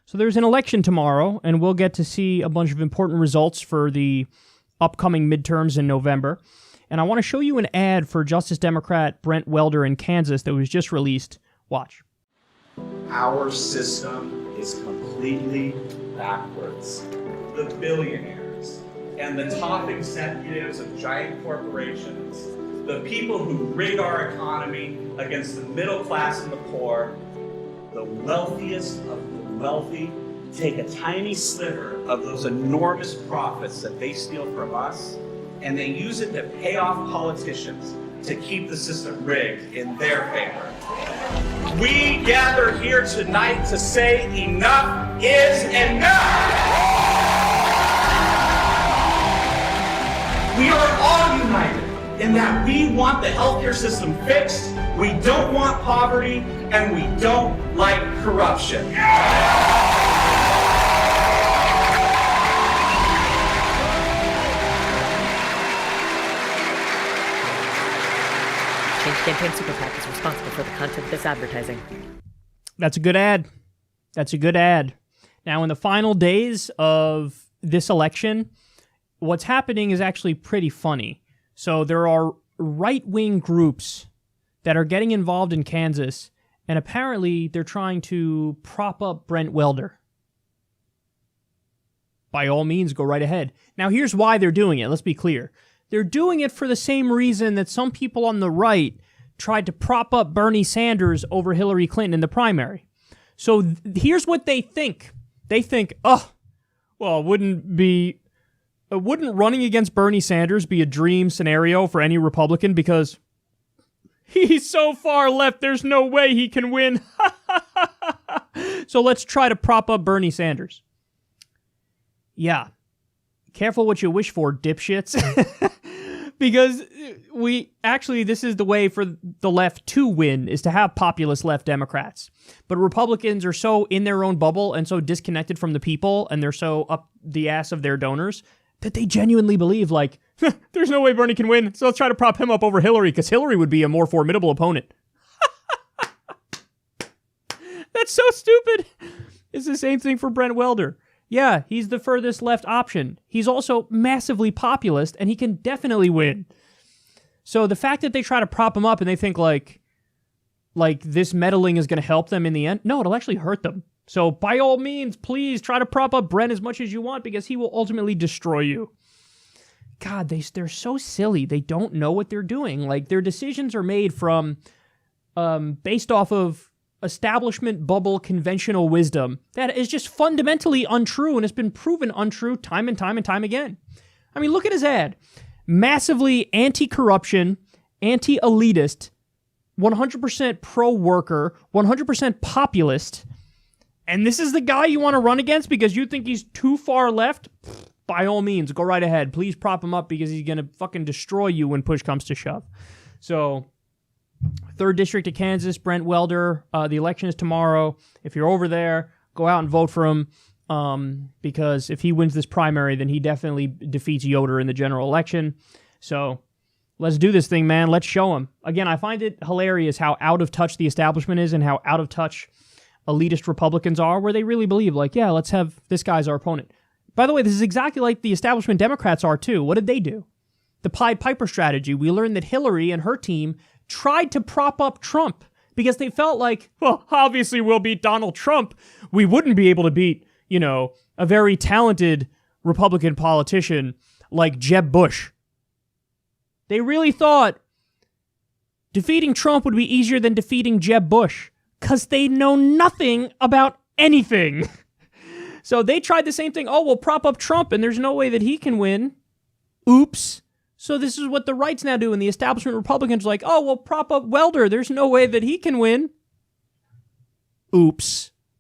So there's an election tomorrow, and we'll get to see a bunch of important results for the upcoming midterms in November. And I want to show you an ad for Justice Democrat Brent Welder in Kansas that was just released. Watch. Our system is completely backwards. The billionaires and the top executives of giant corporations, the people who rig our economy against the middle class and the poor, the wealthiest of the wealthy, take a tiny sliver of those enormous profits that they steal from us, and they use it to pay off politicians to keep the system rigged in their favor. We gather here tonight to say enough is enough! We are all united in that we want the healthcare system fixed, we don't want poverty, and we don't like corruption. Change Campaign Super PAC is responsible for the content of this advertising. That's a good ad. That's a good ad. Now, in the final days of this election, what's happening is actually pretty funny. So there are right-wing groups that are getting involved in Kansas, and apparently they're trying to prop up Brent Welder. By all means, go right ahead. Now, here's why they're doing it. Let's be clear. They're doing it for the same reason that some people on the right tried to prop up Bernie Sanders over Hillary Clinton in the primary. So here's what they think. They think, wouldn't running against Bernie Sanders be a dream scenario for any Republican because he's so far left, there's no way he can win. So let's try to prop up Bernie Sanders. Yeah. Careful what you wish for, dipshits. Because this is the way for the left to win, is to have populist left Democrats. But Republicans are so in their own bubble and so disconnected from the people, and they're so up the ass of their donors, that they genuinely believe, like, there's no way Bernie can win, so let's try to prop him up over Hillary, because Hillary would be a more formidable opponent. That's so stupid. It's the same thing for Brent Welder. Yeah, he's the furthest left option. He's also massively populist, and he can definitely win. So the fact that they try to prop him up and they think like this meddling is going to help them in the end, no, it'll actually hurt them. So by all means, please try to prop up Brent as much as you want, because he will ultimately destroy you. God, they're so silly. They don't know what they're doing. Like, their decisions are made from based off of establishment bubble conventional wisdom that is just fundamentally untrue, and has been proven untrue time and time and time again. I mean, look at his ad. Massively anti-corruption, anti-elitist, 100% pro-worker, 100% populist, and this is the guy you want to run against because you think he's too far left? By all means, go right ahead. Please prop him up, because he's going to fucking destroy you when push comes to shove. So 3rd District of Kansas, Brent Welder. The election is tomorrow. If you're over there, go out and vote for him, because if he wins this primary, then he definitely defeats Yoder in the general election. So let's do this thing, man. Let's show him. Again, I find it hilarious how out of touch the establishment is and how out of touch elitist Republicans are, where they really believe, like, yeah, let's have this guy as our opponent. By the way, this is exactly like the establishment Democrats are, too. What did they do? The Pied Piper strategy. We learned that Hillary and her team tried to prop up Trump because they felt like, well, obviously we'll beat Donald Trump. We wouldn't be able to beat, a very talented Republican politician like Jeb Bush. They really thought defeating Trump would be easier than defeating Jeb Bush, because they know nothing about anything. So they tried the same thing. Oh, we'll prop up Trump, and there's no way that he can win. Oops. So this is what the right's now do, and the establishment Republicans are like, oh, we'll prop up Welder. There's no way that he can win. Oops.